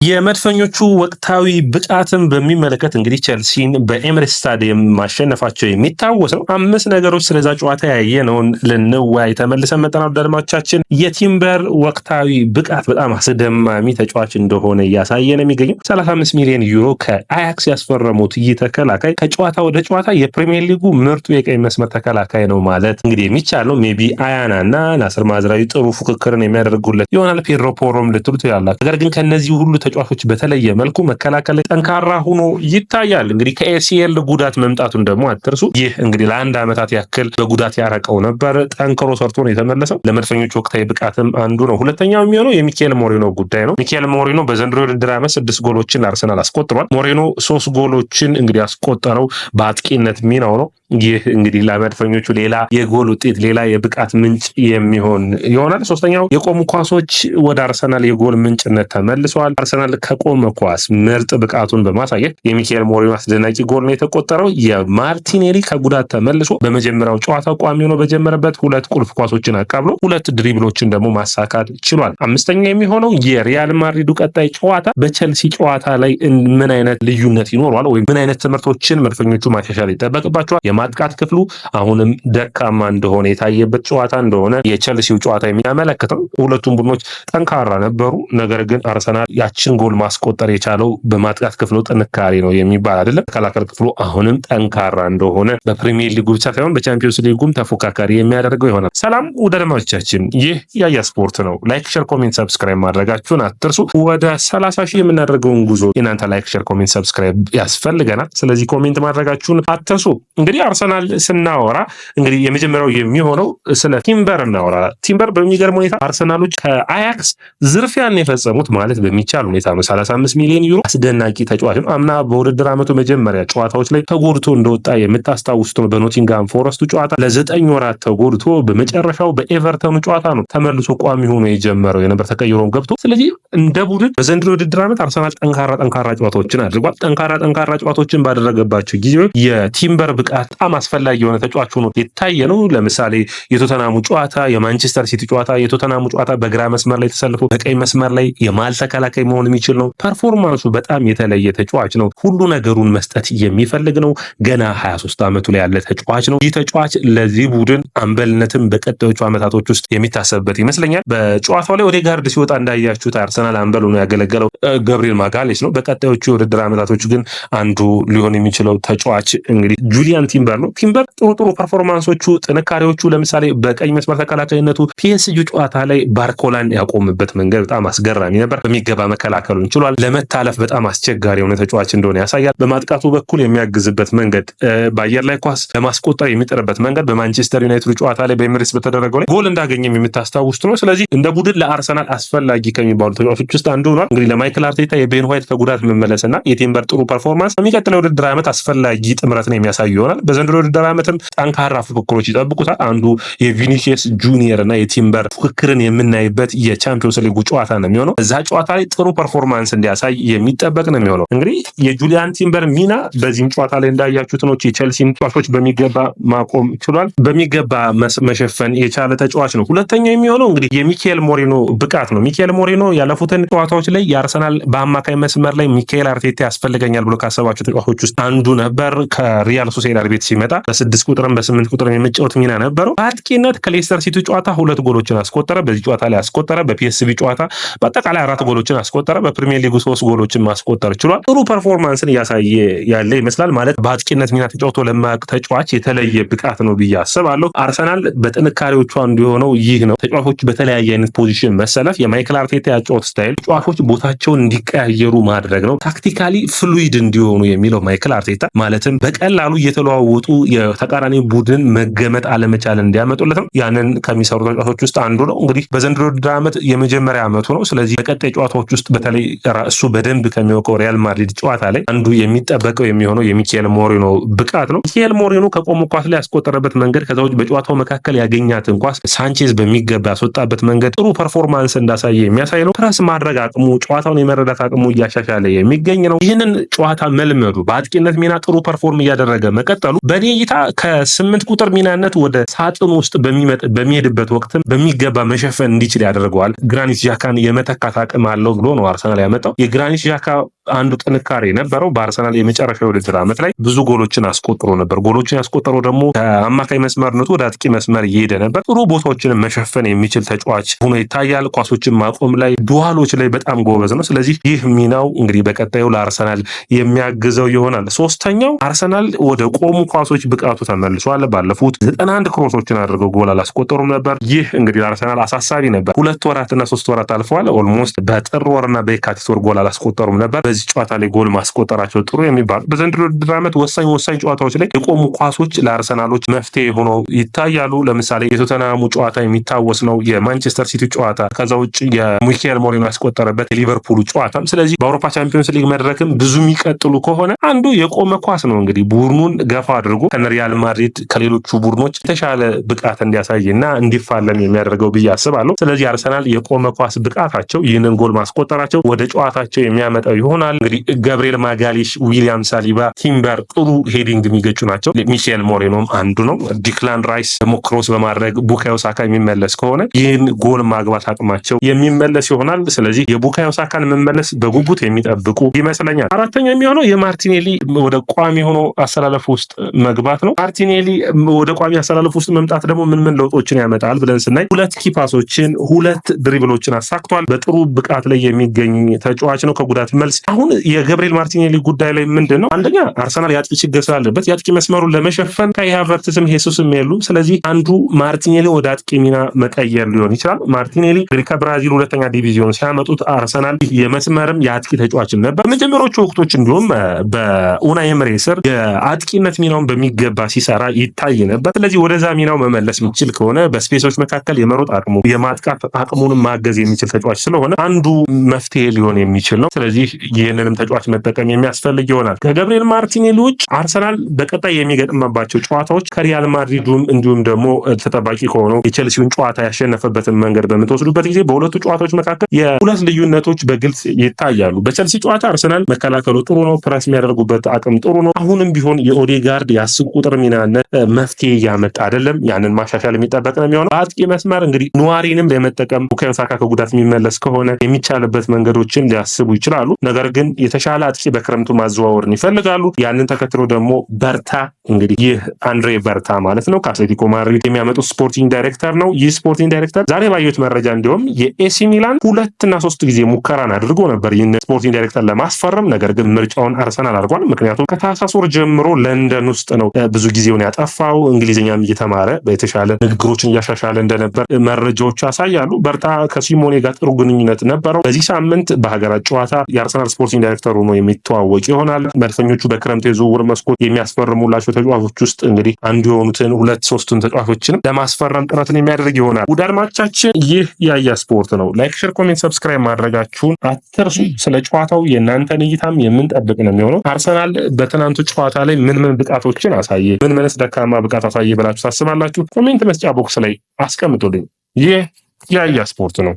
የመድፈኞቹ ወቅታዊ ብቃትን በሚመለከት እንግዲህ ቸልሲን በኤምሬትስ ስታዲየም ማሸነፋቸው የሚታወስ ነው። 5 ነገሮች ስለዛ ጨዋታ ያየነውን ልንወያይ ተመልሰን መጠናል። አድማጮቻችን የቲምበር ወቅታዊ ብቃት በጣም አስደማሚ ተጫዋች እንደሆነ እያሳየ ነው የሚገኘው። 35 ሚሊዮን ዩሮ ከአያክስ ያስፈረሙት ይህ ተከላካይ ከጨዋታ ወደ ጨዋታ የፕሪሚየር ሊጉ ምርጡ የቀኝ መስመር ተከላካይ ነው ማለት እንግዲህ የሚቻል ነው። ሜቢ አያና እና ናስር ማዝራዊ ጥሩ ፉክክርን የሚያደርጉለት ይሆናል። ፔድሮ ፖሮም ልትሉት ያላችሁ ነገር ግን ከነዚህ ሁሉ ተጫዋቾች በተለየ መልኩ መከላከል ላይ ጠንካራ ሆኖ ይታያል። እንግዲህ ከኤሲኤል ጉዳት መምጣቱን ደግሞ አትርሱ። ይህ እንግዲህ ለ1 ዓመታት ያክል በጉዳት ያረቀው ነበር። ጠንክሮ ሰርቶ ነው የተመለሰው። ለመድፈኞች ወቅታዊ ብቃትም አንዱ ነው። ሁለተኛው የሚሆነው የሚኬል ሞሪኖ ጉዳይ ነው። ሚኬል ሞሪኖ በዘንድሮ ውድድር ዓመት 6 ጎሎችን ለአርሰናል አስቆጥሯል። ሞሪኖ 3 ጎሎችን እንግዲህ ያስቆጠረው በአጥቂነት ሚናው ነው። ይህ እንግዲህ ለመድፈኞቹ ሌላ የጎል ውጤት ሌላ የብቃት ምንጭ የሚሆን ይሆናል። ሶስተኛው የቆሙ ኳሶች ወደ አርሰናል የጎል ምንጭነት ተመልሰዋል። አርሰናል ከቆመ ኳስ ምርጥ ብቃቱን በማሳየት የሚኬል ሞሪኖ አስደናቂ ጎል ነው የተቆጠረው። የማርቲኔሊ ከጉዳት ተመልሶ በመጀመሪያው ጨዋታ ቋሚ ሆኖ በጀመረበት 2 ቁልፍ ኳሶችን አቃብሎ 2 ድሪብሎችን ደግሞ ማሳካት ችሏል። አምስተኛ የሚሆነው የሪያል ማድሪዱ ቀጣይ ጨዋታ በቸልሲ ጨዋታ ላይ ምን አይነት ልዩነት ይኖረዋል ወይም ምን አይነት ትምህርቶችን መድፈኞቹ ማሻሻል ይጠበቅባቸዋል። የማጥቃት ክፍሉ አሁንም ደካማ እንደሆነ የታየበት ጨዋታ እንደሆነ የቸልሲው ጨዋታ የሚያመለክተው። ሁለቱም ቡድኖች ጠንካራ ነበሩ። ነገር ግን አርሰናል ያችን ጎል ማስቆጠር የቻለው በማጥቃት ክፍሉ ጥንካሬ ነው የሚባል አይደለም። ተከላካይ ክፍሉ አሁንም ጠንካራ እንደሆነ በፕሪሚየር ሊጉ ብቻ ሳይሆን በቻምፒዮንስ ሊጉም ተፎካካሪ የሚያደርገው ይሆናል። ሰላም ውድ አድማጮቻችን፣ ይህ ያያ ስፖርት ነው። ላይክ፣ ሼር፣ ኮሜንት ሰብስክራይብ ማድረጋችሁን አትርሱ። ወደ 30 ሺህ የምናደርገውን ጉዞ የናንተ ላይክ፣ ሼር፣ ኮሜንት ሰብስክራይብ ያስፈልገናል። ስለዚህ ኮሜንት ማድረጋችሁን አትርሱ። እንግዲህ አርሰናል ስናወራ እንግዲህ የመጀመሪያው የሚሆነው ስለ ቲምበር እናወራ። ቲምበር በሚገርም ሁኔታ አርሰናሎች ከአያክስ ዝርፊያን የፈጸሙት ማለት በሚቻል ሁኔታ ነው። 35 ሚሊዮን ዩሮ አስደናቂ ተጫዋች ነው። አምና በውድድር ዓመቱ መጀመሪያ ጨዋታዎች ላይ ተጎድቶ እንደወጣ የምታስታውሱት ነው። በኖቲንጋም ፎረስቱ ጨዋታ ለ9 ወራት ተጎድቶ በመጨረሻው በኤቨርተኑ ጨዋታ ነው ተመልሶ ቋሚ ሆኖ የጀመረው የነበር ተቀይሮም ገብቶ። ስለዚህ እንደ ቡድን በዘንድሮ ውድድር ዓመት አርሰናል ጠንካራ ጨዋታዎችን አድርጓል። ጠንካራ ጨዋታዎችን ባደረገባቸው ጊዜዎች የቲምበር ብቃት በጣም አስፈላጊ የሆነ ተጫዋች ሆኖ የታየ ነው። ለምሳሌ የቶተናሙ ጨዋታ፣ የማንቸስተር ሲቲ ጨዋታ። የቶተናሙ ጨዋታ በግራ መስመር ላይ ተሰልፎ በቀኝ መስመር ላይ የማል ተከላካይ መሆን የሚችል ነው። ፐርፎርማንሱ በጣም የተለየ ተጫዋች ነው። ሁሉ ነገሩን መስጠት የሚፈልግ ነው። ገና 23 ዓመቱ ላይ ያለ ተጫዋች ነው። ይህ ተጫዋች ለዚህ ቡድን አምበልነትም በቀጣዮቹ ዓመታቶች ውስጥ የሚታሰብበት ይመስለኛል። በጨዋታው ላይ ኦዴጋርድ ሲወጣ እንዳያችሁት አርሰናል አምበል ሆኖ ያገለገለው ገብርኤል ማጋሌሽ ነው። በቀጣዮቹ የውድድር ዓመታቶች ግን አንዱ ሊሆን የሚችለው ተጫዋች እንግዲህ ጁሊያን ቲምበር ነው። ቲምበር ጥሩ ፐርፎርማንሶቹ ጥንካሬዎቹ ለምሳሌ በቀኝ መስመር ተከላካይነቱ ፒኤስጂ ጨዋታ ላይ ባርኮላን ያቆምበት መንገድ በጣም አስገራሚ ነበር። በሚገባ መከላከሉን ችሏል። ለመታለፍ በጣም አስቸጋሪ የሆነ ተጫዋች እንደሆነ ያሳያል። በማጥቃቱ በኩል የሚያግዝበት መንገድ፣ በአየር ላይ ኳስ ለማስቆጠር የሚጥርበት መንገድ በማንቸስተር ዩናይትድ ጨዋታ ላይ በኤምሬትስ በተደረገው ላይ ጎል እንዳገኘም የምታስታውሱት ነው። ስለዚህ እንደ ቡድን ለአርሰናል አስፈላጊ ከሚባሉ ተጫዋቾች ውስጥ አንዱ ሆኗል። እንግዲህ ለማይክል አርቴታ የቤን ዋይት ከጉዳት መመለስና የቲምበር ጥሩ ፐርፎርማንስ በሚቀጥለው ውድድር ዓመት አስፈላጊ ጥምረትን የሚያሳዩ ይሆናል። በዘንድሮ ውድድር ዓመትም ጠንካራ ፉክክሮች ይጠብቁታል። አንዱ የቪኒሲየስ ጁኒየር እና የቲምበር ፉክክርን የምናይበት የቻምፒዮንስ ሊጉ ጨዋታ ነው የሚሆነው። እዛ ጨዋታ ላይ ጥሩ ፐርፎርማንስ እንዲያሳይ የሚጠበቅ ነው የሚሆነው። እንግዲህ የጁሊያን ቲምበር ሚና በዚህም ጨዋታ ላይ እንዳያችሁት ነው። የቸልሲን ተጫዋቾች በሚገባ ማቆም ችሏል። በሚገባ መሸፈን የቻለ ተጫዋች ነው። ሁለተኛው የሚሆነው እንግዲህ የሚኬል ሞሪኖ ብቃት ነው። ሚኬል ሞሪኖ ያለፉትን ጨዋታዎች ላይ የአርሰናል በአማካይ መስመር ላይ ሚካኤል አርቴታ ያስፈልገኛል ብሎ ካሰባቸው ተጫዋቾች ውስጥ አንዱ ነበር። ከሪያል ሶሴዳድ ቤት ሲመጣ በ6 ቁጥርም በ8 ቁጥርም የመጫወት ሚና ነበረው። በአጥቂነት ከሌስተር ሲቲ ጨዋታ 2 ጎሎችን አስቆጠረ። በዚህ ጨዋታ ላይ አስቆጠረ። በፒኤስቪ ጨዋታ በአጠቃላይ 4 ጎሎችን አስቆጠረ። በፕሪሚየር ሊጉ 3 ጎሎችን ማስቆጠር ችሏል። ጥሩ ፐርፎርማንስን እያሳየ ያለ ይመስላል። ማለት በአጥቂነት ሚና ተጫውቶ ለማያውቅ ተጫዋች የተለየ ብቃት ነው ብዬ አስባለሁ። አርሰናል በጥንካሬዎቹ አንዱ የሆነው ይህ ነው። ተጫዋቾች በተለያየ አይነት ፖዚሽን መሰለፍ፣ የማይክል አርቴታ ያጫወት ስታይል ተጫዋቾች ቦታቸውን እንዲቀያየሩ ማድረግ ነው። ታክቲካሊ ፍሉይድ እንዲሆኑ የሚለው ማይክል አርቴታ ማለትም በቀላሉ እየተለዋወጡ የተቃራኒ ቡድን መገመጥ አለመቻል እንዲያመጡለት ነው። ያንን ከሚሰሩ ተጫዋቾች ውስጥ አንዱ ነው። እንግዲህ በዘንድሮ ውድድር ዓመት የመጀመሪያ ዓመቱ ነው። ስለዚህ በቀጣይ ጨዋታዎች ውስጥ በተለይ እሱ በደንብ ከሚያውቀው ሪያል ማድሪድ ጨዋታ ላይ አንዱ የሚጠበቀው የሚሆነው የሚኬል ሞሪኖ ብቃት ነው። ሚኬል ሞሪኖ ከቆሙ ኳስ ላይ ያስቆጠረበት መንገድ፣ ከዛ ውጭ በጨዋታው መካከል ያገኛትን ኳስ ሳንቼዝ በሚገባ ያስወጣበት መንገድ ጥሩ ፐርፎርማንስ እንዳሳየ የሚያሳይ ነው። ፕረስ ማድረግ አቅሙ፣ ጨዋታውን የመረዳት አቅሙ እያሻሻለ የሚገኝ ነው። ይህንን ጨዋታ መልመዱ፣ በአጥቂነት ሚና ጥሩ ፐርፎርም እያደረገ መቀጠሉ በኔ እይታ ከ8 ቁጥር ሚናነት ወደ ሳጥን ውስጥ በሚሄድበት ወቅት በሚገባ መሸፈን እንዲችል ያደርገዋል። ግራኒት ዣካን የመተካት አቅም አለው ብሎ ነው አርሰናል ያመጣው። የግራኒት ዣካ አንዱ ጥንካሬ ነበረው በአርሰናል የመጨረሻ የውድድር ዓመት ላይ ብዙ ጎሎችን አስቆጥሮ ነበር። ጎሎችን ያስቆጠረው ደግሞ ከአማካይ መስመርነቱ ወደ አጥቂ መስመር እየሄደ ነበር። ጥሩ ቦታዎችን መሸፈን የሚችል ተጫዋች ሆኖ ይታያል። ኳሶችን ማቆም ላይ፣ ዱዋሎች ላይ በጣም ጎበዝ ነው። ስለዚህ ይህ ሚናው እንግዲህ በቀጣዩ ለአርሰናል የሚያግዘው ይሆናል። ሶስተኛው አርሰናል ወደ ቆሙ ኳሶች ብቃቱ ተመልሷል። ባለፉት 91 ክሮሶችን አድርገው ጎል አላስቆጠሩም ነበር። ይህ እንግዲህ ለአርሰናል አሳሳቢ ነበር። 2 ወራትና 3 ወራት አልፈዋል። ኦልሞስት በጥር ወርና በየካቲት ወር ጎል አላስቆጠሩም ነበር። በዚህ ጨዋታ ላይ ጎል ማስቆጠራቸው ጥሩ የሚባሉ በዘንድሮ ውድድር ዓመት ወሳኝ ጨዋታዎች ላይ የቆሙ ኳሶች ለአርሰናሎች መፍትሄ ሆነው ይታያሉ። ለምሳሌ የቶተንሃሙ ጨዋታ የሚታወስ ነው። የማንቸስተር ሲቲ ጨዋታ፣ ከዛ ውጭ የሚካኤል ሞሪኖ ያስቆጠረበት የሊቨርፑሉ ጨዋታ። ስለዚህ በአውሮፓ ቻምፒዮንስ ሊግ መድረክም ብዙ የሚቀጥሉ ከሆነ አንዱ የቆመ ኳስ ነው እንግዲህ ቡድኑን ገፋ አድርጎ ከሪያል ማድሪድ ከሌሎቹ ቡድኖች የተሻለ ብቃት እንዲያሳይና እንዲፋለም የሚያደርገው ብዬ አስባለሁ። ስለዚህ አርሰናል የቆመ ኳስ ብቃታቸው ይህንን ጎል ማስቆጠራቸው ወደ ጨዋታቸው የሚያመጣው ይሆናል። እንግዲህ ገብርኤል ማጋሊሽ፣ ዊሊያም ሳሊባ፣ ቲምበር ጥሩ ሄዲንግ የሚገጩ ናቸው። ሚካኤል ሞሬኖም አንዱ ነው። ዲክላን ራይስ ደግሞ ክሮስ በማድረግ ቡካዮ ሳካ የሚመለስ ከሆነ ይህን ጎል ማግባት አቅማቸው የሚመለስ ይሆናል። ስለዚህ የቡካዮ ሳካን መመለስ በጉጉት የሚጠብቁ ይመስለኛል። አራተኛ የሚሆነው የማርቲኔሊ ወደ ቋሚ ሆኖ አሰላለፍ ውስጥ መግባት ነው። ማርቲኔሊ ወደ ቋሚ አሰላለፍ ውስጥ መምጣት ደግሞ ምን ለውጦችን ያመጣል ብለን ስናይ 2 ኪፓሶችን 2 ድሪብሎችን አሳክቷል። በጥሩ ብቃት ላይ የሚገኝ ተጫዋች ነው ከጉዳት መልስ። አሁን የገብርኤል ማርቲኔሊ ጉዳይ ላይ ምንድን ነው? አንደኛ አርሰናል የአጥቂ ችግር ስላለበት የአጥቂ መስመሩን ለመሸፈን ካይ ሃቨርትዝም ሄሱስም የሉ። ስለዚህ አንዱ ማርቲኔሊ ወደ አጥቂ ሚና መቀየር ሊሆን ይችላል። ማርቲኔሊ ከብራዚል 2ኛ ዲቪዚዮን ሲያመጡት አርሰናል የመስመርም የአጥቂ ተጫዋችን ነበር። መጀመሪያዎቹ ወቅቶች እንዲሁም በኡናይ ኤምሬ ስር የአጥቂነት ሚናውን በሚገባ ሲሰራ ይታይ ነበር። ስለዚህ ወደዛ ሚናው መመለስ የሚችል ከሆነ በስፔሶች መካከል የመሮጥ አቅሙ የማጥቃት አቅሙንም ማገዝ የሚችል ተጫዋች ስለሆነ አንዱ መፍትሄ ሊሆን የሚችል ነው። ስለዚህ ይህንንም ተጫዋች መጠቀም የሚያስፈልግ ይሆናል። ከገብርኤል ማርቲኔሊ ውጭ አርሰናል በቀጣይ የሚገጥምባቸው ጨዋታዎች ከሪያል ማድሪዱም እንዲሁም ደግሞ ተጠባቂ ከሆነው የቼልሲውን ጨዋታ ያሸነፈበትን መንገድ በምትወስዱበት ጊዜ በሁለቱ ጨዋታዎች መካከል የሁለት ልዩነቶች በግልጽ ይታያሉ። በቼልሲ ጨዋታ አርሰናል መከላከሉ ጥሩ ነው፣ ፕረስ የሚያደርጉበት አቅም ጥሩ ነው። አሁንም ቢሆን የኦዴጋርድ የ10 ቁጥር ሚናነት መፍትሄ እያመጣ አይደለም። ያንን ማሻሻል የሚጠበቅ ነው የሚሆነው። በአጥቂ መስመር እንግዲህ ኑዋሪንም ለመጠቀም ቡካዮ ሳካ ከጉዳት የሚመለስ ከሆነ የሚቻልበት መንገዶችን ሊያስቡ ይችላሉ። ነገር ግን የተሻለ አጥቂ በክረምቱ ማዘዋወርን ይፈልጋሉ። ያንን ተከትሎ ደግሞ በርታ እንግዲህ ይህ አንድሬ በርታ ማለት ነው ከአትሌቲኮ ማድሪድ የሚያመጡት ስፖርቲንግ ዳይሬክተር ነው። ይህ ስፖርቲንግ ዳይሬክተር ዛሬ ባየሁት መረጃ እንዲሁም የኤሲ ሚላን 2 እና 3 ጊዜ ሙከራን አድርጎ ነበር ይህን ስፖርቲንግ ዳይሬክተር ለማስፈረም። ነገር ግን ምርጫውን አርሰናል አድርጓል። ምክንያቱም ከታህሳስ ወር ጀምሮ ለንደን ውስጥ ነው ብዙ ጊዜውን ያጠፋው። እንግሊዝኛም እየተማረ በተሻለ ንግግሮችን እያሻሻለ እንደነበር መረጃዎች ያሳያሉ። በርታ ከሲሞኔ ጋር ጥሩ ግንኙነት ነበረው። በዚህ ሳምንት በሀገራት ጨዋታ የአርሰናል ስፖርቲንግ ዳይሬክተር ሆኖ የሚተዋወቅ ይሆናል። መድፈኞቹ በክረምት የዝውውር መስኮት የሚያስፈርሙላቸው ተጫዋቾች ውስጥ እንግዲህ አንዱ የሆኑትን 2-3 ተጫዋቾችንም ለማስፈረም ጥረትን የሚያደርግ ይሆናል። ውድ አድማጮቻችን ይህ ያያ ስፖርት ነው። ላይክ፣ ሼር፣ ኮሜንት፣ ሰብስክራይብ ማድረጋችሁን አትርሱ። ስለ ጨዋታው የእናንተን እይታም የምንጠብቅ ነው የሚሆነው። አርሰናል በትናንቱ ጨዋታ ላይ ምን ብቃቶችን አሳየ፣ ምንስ ደካማ ብቃት አሳየ ብላችሁ ታስባላችሁ? ኮሜንት መስጫ ቦክስ ላይ አስቀምጡልኝ። ይህ ያያ ስፖርት ነው።